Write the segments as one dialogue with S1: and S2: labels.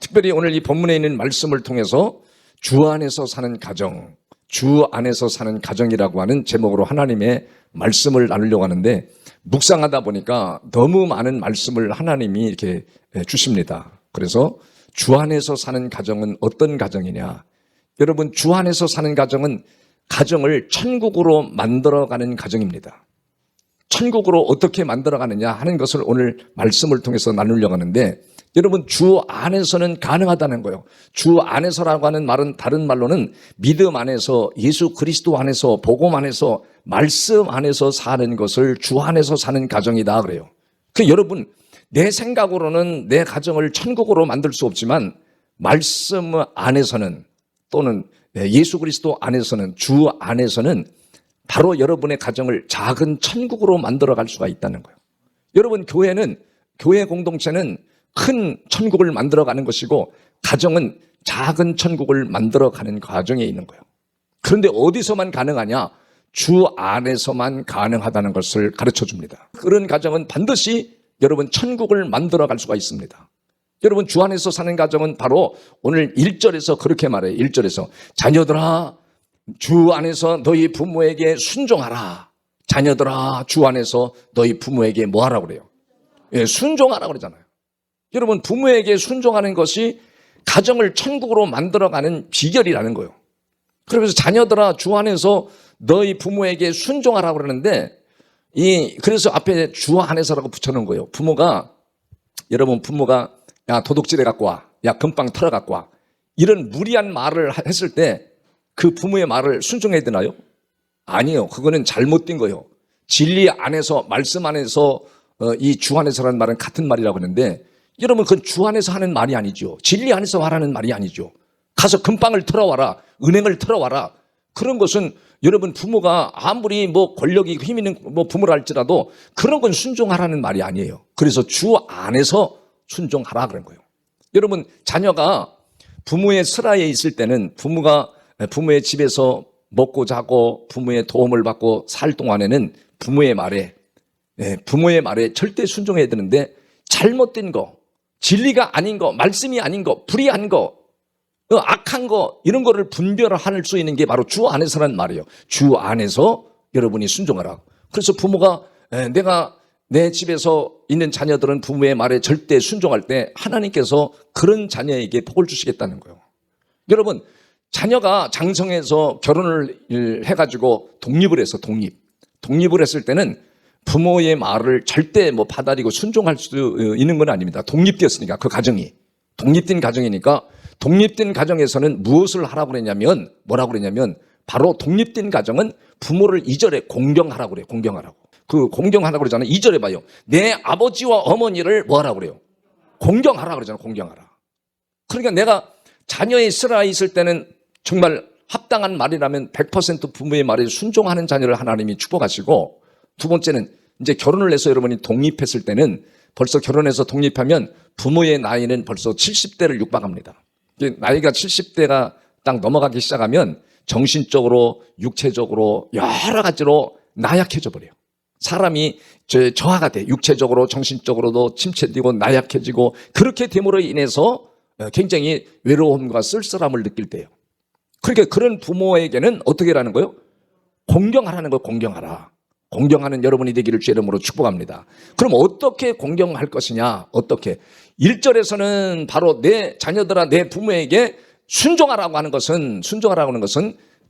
S1: 특별히 오늘 이 본문에 있는 말씀을 통해서 주 안에서 사는 가정, 주 안에서 사는 가정이라고 하는 제목으로 하나님의 말씀을 나누려고 하는데, 묵상하다 보니까 너무 많은 말씀을 하나님이 이렇게 주십니다. 그래서 주 안에서 사는 가정은 어떤 가정이냐? 여러분, 주 안에서 사는 가정은 가정을 천국으로 만들어가는 가정입니다. 천국으로 어떻게 만들어가느냐 하는 것을 오늘 말씀을 통해서 나누려고 하는데, 여러분, 주 안에서는 가능하다는 거예요. 주 안에서라고 하는 말은 다른 말로는 믿음 안에서, 예수 그리스도 안에서, 복음 안에서, 말씀 안에서 사는 것을 주 안에서 사는 가정이다 그래요. 여러분, 내 생각으로는 내 가정을 천국으로 만들 수 없지만 말씀 안에서는, 또는 예수 그리스도 안에서는, 주 안에서는 바로 여러분의 가정을 작은 천국으로 만들어갈 수가 있다는 거예요. 여러분, 교회 공동체는 큰 천국을 만들어가는 것이고, 가정은 작은 천국을 만들어가는 과정에 있는 거예요. 그런데 어디서만 가능하냐? 주 안에서만 가능하다는 것을 가르쳐 줍니다. 그런 가정은 반드시 여러분 천국을 만들어갈 수가 있습니다. 여러분, 주 안에서 사는 가정은 바로 오늘 1절에서 그렇게 말해요. 1절에서 자녀들아 주 안에서 너희 부모에게 순종하라. 자녀들아 주 안에서 너희 부모에게 뭐 하라고 그래요? 순종하라고 그러잖아요. 여러분, 부모에게 순종하는 것이 가정을 천국으로 만들어가는 비결이라는 거예요. 그러면서 자녀들아 주 안에서 너희 부모에게 순종하라고 그러는데, 그래서 앞에 주 안에서라고 붙여놓은 거예요. 여러분 부모가 야 도둑질해 갖고 와, 야 금방 털어 갖고 와, 이런 무리한 말을 했을 때 그 부모의 말을 순종해야 되나요? 아니요. 그거는 잘못된 거예요. 진리 안에서, 말씀 안에서, 이 주 안에서라는 말은 같은 말이라고 하는데, 여러분, 그건 주 안에서 하는 말이 아니죠. 진리 안에서 하라는 말이 아니죠. 가서 금방을 털어와라, 은행을 털어와라. 그런 것은 여러분, 부모가 아무리 권력이 힘 있는 부모라 할지라도 그런 건 순종하라는 말이 아니에요. 그래서 주 안에서 순종하라 그런 거예요. 여러분, 자녀가 부모의 슬하에 있을 때는, 부모가 부모의 집에서 먹고 자고 부모의 도움을 받고 살 동안에는 부모의 말에 절대 순종해야 되는데, 잘못된 거, 진리가 아닌 거, 말씀이 아닌 거, 불의한 거, 악한 거, 이런 거를 분별할 수 있는 게 바로 주 안에서라는 말이에요. 주 안에서 여러분이 순종하라. 그래서 부모가 내 집에서 있는 자녀들은 부모의 말에 절대 순종할 때 하나님께서 그런 자녀에게 복을 주시겠다는 거예요. 여러분, 자녀가 장성해서 결혼을 해가지고 독립을 했을 때는 부모의 말을 절대 받아들이고 순종할 수 있는 건 아닙니다. 독립되었으니까, 그 가정이. 독립된 가정이니까, 독립된 가정에서는 무엇을 하라고 그랬냐면, 바로 독립된 가정은 부모를 2절에 공경하라고 그래요. 공경하라고. 공경하라고 그러잖아요. 2절에 봐요. 내 아버지와 어머니를 뭐 하라고 그래요? 공경하라고 그러잖아요. 공경하라. 그러니까 내가 자녀의 슬하에 있을 때는 정말 합당한 말이라면 100% 부모의 말에 순종하는 자녀를 하나님이 축복하시고, 두 번째는 이제 결혼을 해서 여러분이 독립했을 때는, 벌써 결혼해서 독립하면 부모의 나이는 벌써 70대를 육박합니다. 나이가 70대가 딱 넘어가기 시작하면 정신적으로, 육체적으로 여러 가지로 나약해져 버려요. 사람이 저하가 돼. 육체적으로, 정신적으로도 침체되고 나약해지고, 그렇게 됨으로 인해서 굉장히 외로움과 쓸쓸함을 느낄 때예요. 그러니까 그런 부모에게는 어떻게 하라는 거예요? 공경하라는 거예요. 공경하라. 공경하는 여러분이 되기를 주의 이름으로 축복합니다. 그럼 어떻게 공경할 것이냐? 어떻게? 1절에서는 바로 내 자녀들아 내 부모에게 순종하라고 하는 것은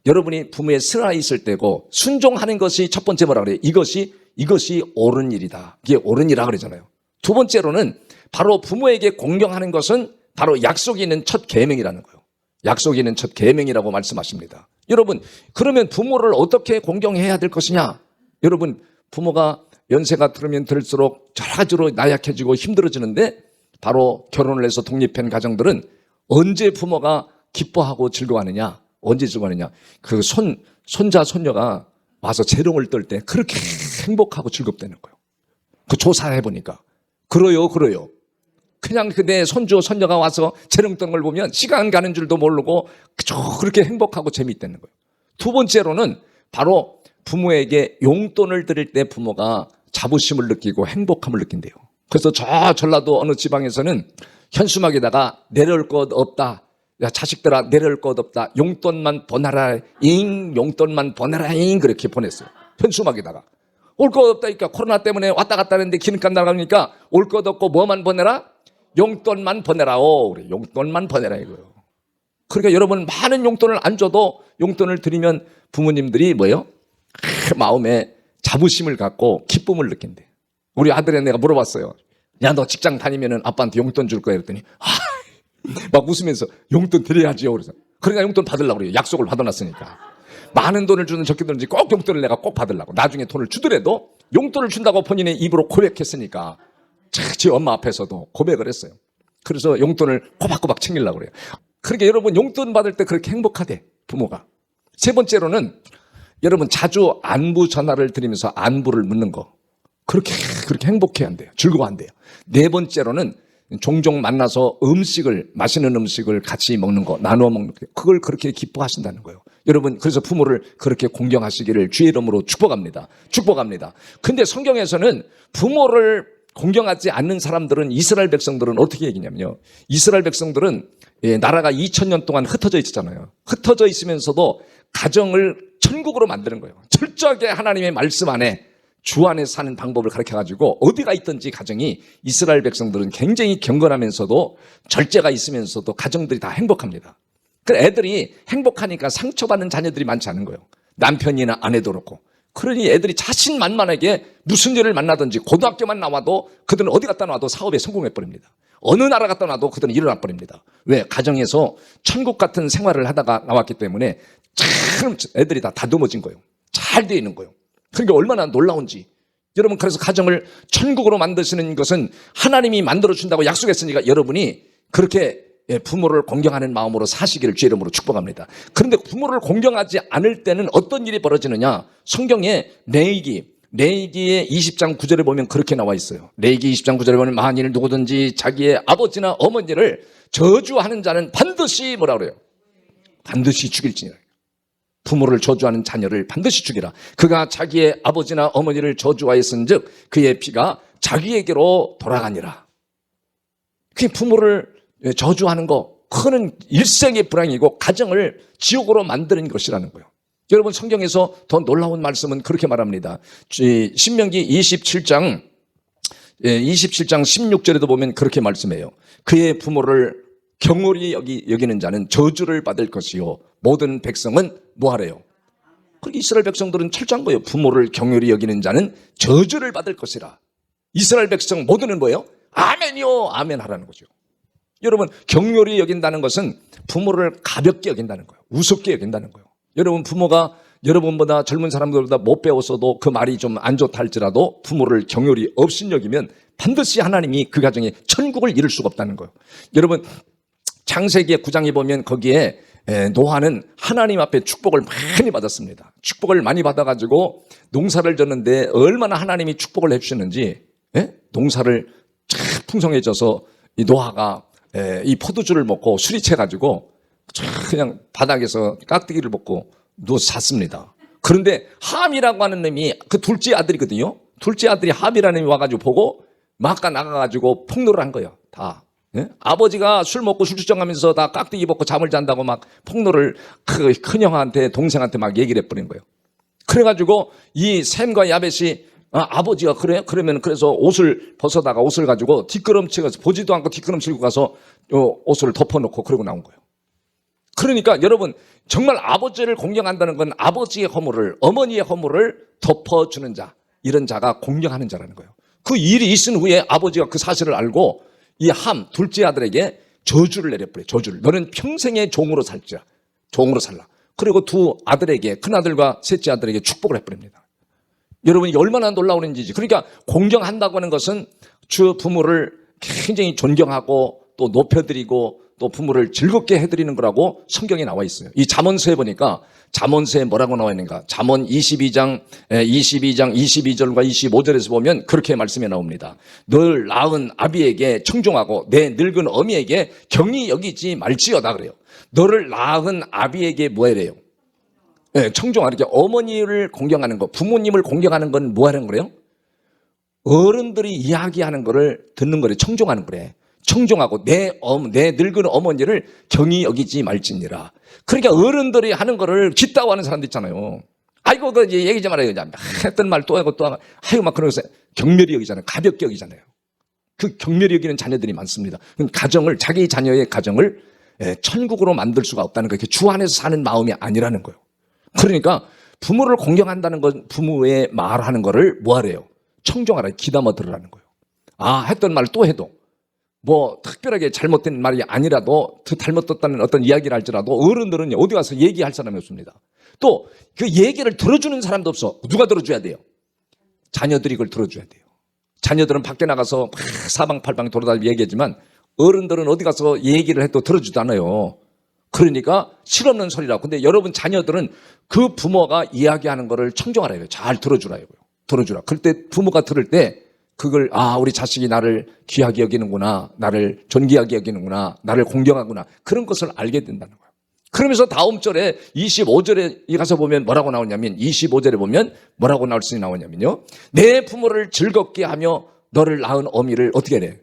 S1: 여러분이 부모의 슬하에 있을 때고, 순종하는 것이 첫 번째 뭐라 그래요? 이것이 옳은 일이다. 이게 옳은 일이라 그러잖아요. 두 번째로는 바로 부모에게 공경하는 것은 바로 약속이 있는 첫 계명이라는 거예요. 약속이 있는 첫 계명이라고 말씀하십니다. 여러분, 그러면 부모를 어떻게 공경해야 될 것이냐? 여러분, 부모가 연세가 들으면 들수록 여러 가지로 나약해지고 힘들어지는데, 바로 결혼을 해서 독립한 가정들은 언제 부모가 기뻐하고 즐거워하느냐? 언제 즐거워하느냐? 그 손자, 손녀가 와서 재롱을 떨 때 그렇게 행복하고 즐겁다는 거예요. 그 조사해보니까. 그래요. 그냥 내 손주, 손녀가 와서 재롱 떠는 걸 보면 시간 가는 줄도 모르고 그렇게 행복하고 재미있다는 거예요. 두 번째로는 바로 부모에게 용돈을 드릴 때 부모가 자부심을 느끼고 행복함을 느낀대요. 그래서 저 전라도 어느 지방에서는 현수막에다가 내려올 것 없다. 야, 자식들아, 내려올 것 없다. 용돈만 보내라, 잉, 용돈만 보내라, 잉. 그렇게 보냈어요. 현수막에다가. 올 것 없다니까. 코로나 때문에 왔다 갔다 하는데 기름값 나가니까 올 것 없고 뭐만 보내라? 용돈만 보내라오. 그래, 용돈만 보내라 이거요. 그러니까 여러분, 많은 용돈을 안 줘도 용돈을 드리면 부모님들이 뭐예요? 마음에 자부심을 갖고 기쁨을 느낀대. 우리 아들에 내가 물어봤어요. 야, 너 직장 다니면은 아빠한테 용돈 줄 거야? 그랬더니 막 웃으면서 용돈 드려야지요. 그래서 그러니까 용돈 받으려고 그래요. 약속을 받아놨으니까. 많은 돈을 주는 적게든지 꼭 용돈을 내가 꼭 받으려고. 나중에 돈을 주더라도 용돈을 준다고 본인의 입으로 고백했으니까 지 엄마 앞에서도 고백을 했어요. 그래서 용돈을 꼬박꼬박 챙기려고 그래요. 그러니까 여러분, 용돈 받을 때 그렇게 행복하대, 부모가. 세 번째로는 여러분, 자주 안부 전화를 드리면서 안부를 묻는 거. 그렇게 행복해야 한대요. 즐거워한대요. 네 번째로는 종종 만나서 맛있는 음식을 같이 먹는 거, 나누어 먹는 거, 그걸 그렇게 기뻐하신다는 거예요. 여러분, 그래서 부모를 그렇게 공경하시기를 주의 이름으로 축복합니다. 축복합니다. 근데 성경에서는 부모를 공경하지 않는 사람들은, 이스라엘 백성들은 어떻게 얘기냐면요. 이스라엘 백성들은 나라가 2000년 동안 흩어져 있었잖아요. 흩어져 있으면서도 가정을 천국으로 만드는 거예요. 철저하게 하나님의 말씀 안에, 주 안에 사는 방법을 가르쳐가지고 어디가 있든지 가정이, 이스라엘 백성들은 굉장히 경건하면서도 절제가 있으면서도 가정들이 다 행복합니다. 그래서 애들이 행복하니까 상처받는 자녀들이 많지 않은 거예요. 남편이나 아내도 그렇고. 그러니 애들이 자신만만하게 무슨 일을 만나든지, 고등학교만 나와도 그들은 어디 갔다 놔도 사업에 성공해버립니다. 어느 나라 갔다 놔도 그들은 일어나버립니다. 왜? 가정에서 천국 같은 생활을 하다가 나왔기 때문에 참 애들이 다 다듬어진 거예요. 잘 돼 있는 거예요. 그러니까 얼마나 놀라운지. 여러분, 그래서 가정을 천국으로 만드시는 것은 하나님이 만들어준다고 약속했으니까 여러분이 그렇게 부모를 공경하는 마음으로 사시기를 주의 이름으로 축복합니다. 그런데 부모를 공경하지 않을 때는 어떤 일이 벌어지느냐? 성경에 레위기의 20장 9절에 보면 그렇게 나와 있어요. 레위기 20장 9절에 보면 만일 누구든지 자기의 아버지나 어머니를 저주하는 자는 반드시 뭐라 그래요? 반드시 죽일지니라. 부모를 저주하는 자녀를 반드시 죽이라. 그가 자기의 아버지나 어머니를 저주하였은즉 그의 피가 자기에게로 돌아가니라. 그게 부모를 저주하는 거, 그거는 일생의 불행이고 가정을 지옥으로 만드는 것이라는 거예요. 여러분, 성경에서 더 놀라운 말씀은 그렇게 말합니다. 신명기 27장 16절에도 보면 그렇게 말씀해요. 그의 부모를 경홀히 여기는 자는 저주를 받을 것이요 모든 백성은 뭐하래요? 그렇게 이스라엘 백성들은 철저한 거예요. 부모를 경홀히 여기는 자는 저주를 받을 것이라. 이스라엘 백성 모두는 뭐예요? 아멘이요, 아멘 하라는 거죠. 여러분, 경홀히 여긴다는 것은 부모를 가볍게 여긴다는 거예요. 우습게 여긴다는 거예요. 여러분, 부모가 여러분보다 젊은 사람들보다 못 배웠어도 그 말이 좀 안 좋다 할지라도 부모를 경홀히 없인 여기면 반드시 하나님이 그 가정에 천국을 이룰 수가 없다는 거예요. 여러분, 창세기 9장에 보면 거기에 노아는 하나님 앞에 축복을 많이 받았습니다. 축복을 많이 받아가지고 농사를 졌는데 얼마나 하나님이 축복을 해주셨는지, 농사를 참 풍성해져서 이 노아가 이 포도주를 먹고 술이 채가지고 그냥 바닥에서 깍두기를 먹고 누워서 잤습니다. 그런데 함이라고 하는 놈이 그 둘째 아들이거든요. 둘째 아들이 함이라는 놈이 와가지고 보고 막 나가가지고 폭로를 한 거예요. 다. 아버지가 술 먹고 술주정하면서 다 깍두기 먹고 잠을 잔다고 막 폭로를 그 큰형한테, 동생한테 막 얘기를 해버린 거예요. 그래가지고 이 샘과 야벳이 아버지가 그래? 그러면 그래서 옷을 벗어다가 옷을 가지고 뒷걸음치고 보지도 않고 뒷걸음치고 가서 옷을 덮어놓고 그러고 나온 거예요. 그러니까 여러분, 정말 아버지를 공경한다는 건 아버지의 허물을, 어머니의 허물을 덮어주는 자, 이런 자가 공경하는 자라는 거예요. 그 일이 있은 후에 아버지가 그 사실을 알고 이 함, 둘째 아들에게 저주를 내려버려요. 저주를. 너는 평생의 종으로 살자. 종으로 살라. 그리고 두 아들에게, 큰아들과 셋째 아들에게 축복을 해버립니다. 여러분, 이게 얼마나 놀라운 일인지. 그러니까 공경한다고 하는 것은 주 부모를 굉장히 존경하고 또 높여드리고 또 부모를 즐겁게 해드리는 거라고 성경에 나와 있어요. 이 잠언서에 보니까 잠언서에 뭐라고 나와 있는가? 잠언 22장 22절과 25절에서 보면 그렇게 말씀이 나옵니다. 널 낳은 아비에게 청종하고 내 늙은 어미에게 경히 여기지 말지어다 그래요. 너를 낳은 아비에게 뭐해래요? 청종하는 게 어머니를 공경하는 거, 부모님을 공경하는 건 뭐 하는 거래요? 어른들이 이야기하는 거를 듣는 거래. 청종하는 거래. 청종하고 내 늙은 어머니를 경히 여기지 말지니라. 그러니까 어른들이 하는 거를 기따워하는 사람들 있잖아요. 아이고 그 얘기 좀 말아요. 했던 말 또 하고 또 하고 아이고 막 그러면서 경멸히 여기잖아요. 가볍게 여기잖아요. 그 경멸히 여기는 자녀들이 많습니다. 가정을 자기 자녀의 가정을 천국으로 만들 수가 없다는 거예요. 주 안에서 사는 마음이 아니라는 거예요. 그러니까 부모를 공경한다는 건 부모의 말하는 거를 뭐하래요? 청종하라, 귀담아 들으라는 거예요. 아, 했던 말 또 해도 뭐 특별하게 잘못된 말이 아니라도 잘못됐다는 어떤 이야기를 할지라도 어른들은 어디 가서 얘기할 사람이 없습니다. 또 그 얘기를 들어주는 사람도 없어. 누가 들어줘야 돼요? 자녀들이 그걸 들어줘야 돼요. 자녀들은 밖에 나가서 사방팔방 돌아다니고 얘기하지만 어른들은 어디 가서 얘기를 해도 들어주지도 않아요. 그러니까 실없는 소리라고. 근데 여러분 자녀들은 그 부모가 이야기하는 거를 청종하라요. 잘 들어주라요. 들어주라. 그럴 때 부모가 들을 때 그걸 우리 자식이 나를 귀하게 여기는구나, 나를 존귀하게 여기는구나, 나를 공경하구나, 그런 것을 알게 된다는 거예요. 그러면서 다음 절에 25절에 가서 보면 뭐라고 나오냐면 25절에 보면 뭐라고 나올 수 나오냐면요. 내 부모를 즐겁게 하며 너를 낳은 어미를 어떻게 해?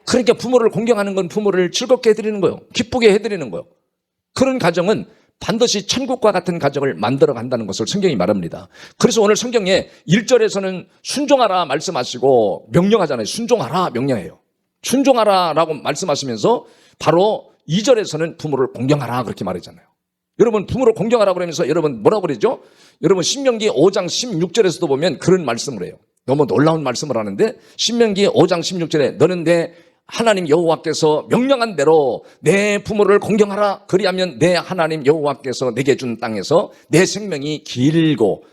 S1: 그러니까 부모를 공경하는 건 부모를 즐겁게 해드리는 거예요. 기쁘게 해드리는 거예요. 그런 가정은 반드시 천국과 같은 가정을 만들어 간다는 것을 성경이 말합니다. 그래서 오늘 성경에 1절에서는 순종하라 말씀하시고 명령하잖아요. 순종하라 명령해요. 순종하라라고 말씀하시면서 바로 2절에서는 부모를 공경하라 그렇게 말하잖아요. 여러분 부모를 공경하라 그러면서 여러분 뭐라고 그러죠? 여러분 신명기 5장 16절에서도 보면 그런 말씀을 해요. 너무 놀라운 말씀을 하는데 신명기 5장 16절에 너는 내 하나님 여호와께서 명령한 대로 내 부모를 공경하라. 그리하면 내 하나님 여호와께서 내게 준 땅에서 내 생명이 길고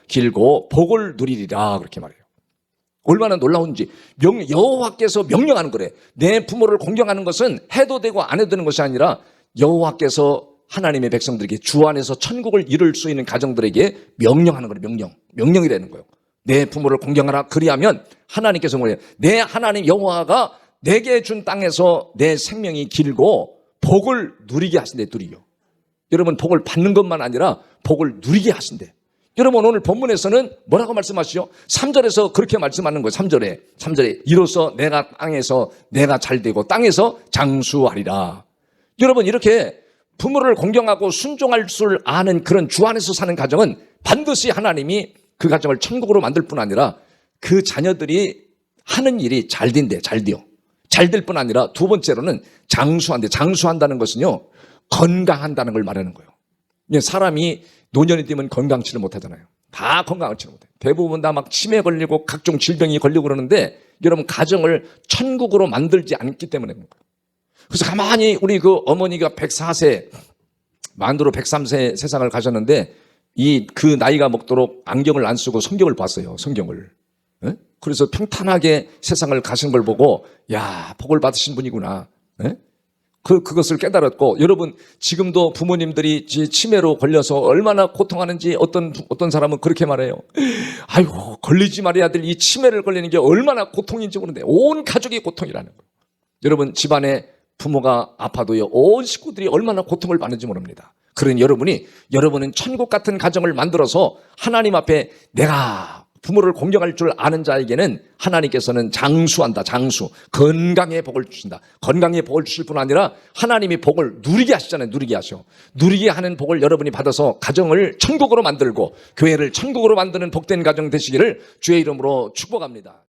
S1: 복을 누리리라 그렇게 말해요. 얼마나 놀라운지. 여호와께서 명령하는 거래. 내 부모를 공경하는 것은 해도 되고 안 해도 되는 것이 아니라 여호와께서 하나님의 백성들에게 주 안에서 천국을 이룰 수 있는 가정들에게 명령하는 거래. 명령이 되는 거예요. 내 부모를 공경하라. 그리하면 하나님께서 뭐래요? 내 하나님 여호와가 내게 준 땅에서 내 생명이 길고 복을 누리게 하신대. 누리요. 여러분 복을 받는 것만 아니라 복을 누리게 하신대. 여러분 오늘 본문에서는 뭐라고 말씀하시죠? 3절에서 그렇게 말씀하는 거예요. 3절에 이로써 내가 땅에서 내가 잘되고 땅에서 장수하리라. 여러분 이렇게 부모를 공경하고 순종할 줄 아는 그런 주 안에서 사는 가정은 반드시 하나님이 그 가정을 천국으로 만들 뿐 아니라 그 자녀들이 하는 일이 잘 된대. 잘 될 뿐 아니라 두 번째로는 장수한대. 장수한다는 것은요 건강한다는 걸 말하는 거예요. 사람이 노년이 되면 건강치를 못하잖아요. 다 건강치를 못해요. 대부분 다 막 치매 걸리고 각종 질병이 걸리고 그러는데 여러분 가정을 천국으로 만들지 않기 때문에 그런 거예요. 그래서 가만히 우리 그 어머니가 104세 만으로 103세 세상을 가셨는데 그 나이가 먹도록 안경을 안 쓰고 성경을 봤어요. 성경을. 그래서 평탄하게 세상을 가신 걸 보고 야 복을 받으신 분이구나. 그것을 깨달았고 여러분 지금도 부모님들이 치매로 걸려서 얼마나 고통하는지 어떤 사람은 그렇게 말해요. 아이고 걸리지 말아야 될 이 치매를 걸리는 게 얼마나 고통인지 모르는데 온 가족이 고통이라는 거예요. 여러분 집안에 부모가 아파도요 온 식구들이 얼마나 고통을 받는지 모릅니다. 그러니 여러분은 천국 같은 가정을 만들어서 하나님 앞에 내가 부모를 공경할 줄 아는 자에게는 하나님께서는 장수한다. 장수. 건강의 복을 주신다. 건강의 복을 주실 뿐 아니라 하나님이 복을 누리게 하시잖아요. 누리게 하셔. 누리게 하는 복을 여러분이 받아서 가정을 천국으로 만들고 교회를 천국으로 만드는 복된 가정 되시기를 주의 이름으로 축복합니다.